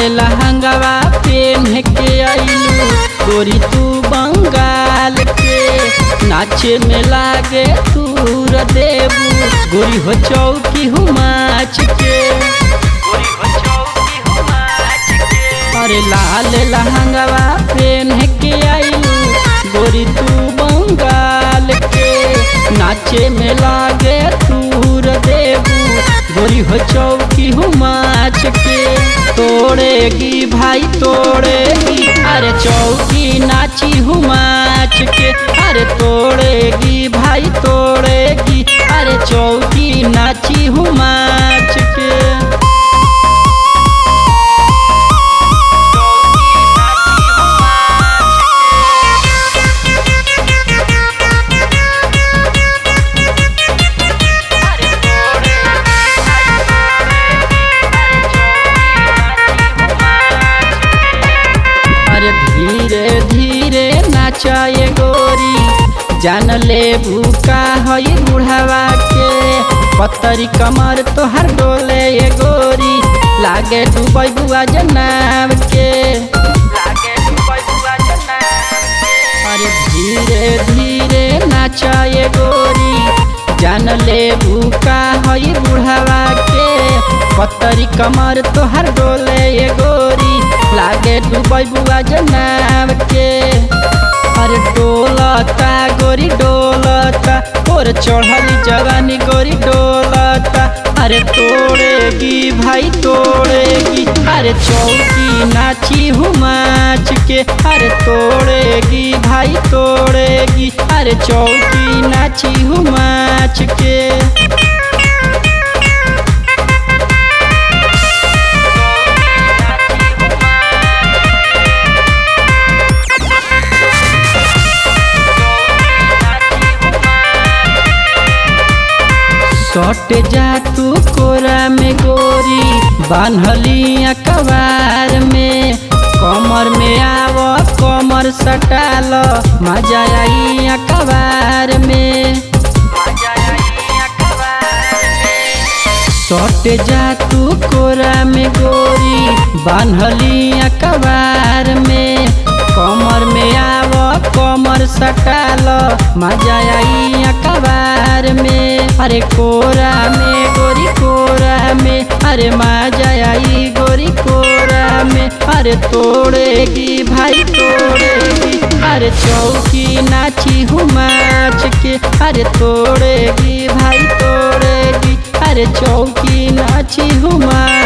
लहंगवा पेन के आइलू गोरी तू बंगाल के, नाचे में लागे तूर देबू गोरी हो चौकी हुमाच के। अरे लाल लहंगवा पेन के आइलू गोरी तू बंगाल के, नाचे में लागे तूर देबू गोरी हो चौकी हुमाच के। तोड़ेगी भाई तोड़ेगी अरे चौकी नाची हुमाच के, अरे तोड़ेगी भाई तोड़ेगी अरे चौकी नाची हुमाच के। धीरे धीरे नाचाए गोरी जान ले भूखा हई बुढ़ावा के, पतरी कमर तोहर डोले ये गोरी लागे डूबै बुआ जनाब के। अरे धीरे धीरे नाचाए गोरी जान ले भूखा हई बुढ़ावा के, पतरी कमर तोहर डोले ये गोरी लागे डूबै बुआ जनाब के। अरे डोलता गोरी डोलता और चढ़ली जवानी गोरी डोलता, अरे तोड़ेगी भाई तोड़ेगी अरे चौकी नाची हुमाच के, अरे तोड़ेगी भाई तोड़ेगी अरे चौकी नाची हुमाच के। सट जा तू कोरा में गोरी बान्हली अखबार में, कमर में आव कमर सटाल मजा आई अखबार में। सट जा तू कोरा में गोरी बान्हली अखबार में, कमर में आव कमर सटाल मजा आई अखबार में। अरे कोरा में गोरी कोरा में अरे मजा आई गोरी कोरा में, अरे तोड़ेगी भाई तोड़ेगी अरे चौकी नाची हुमाच के, अरे तोड़ेगी भाई तोड़ेगी अरे चौकी नाची हुमाच।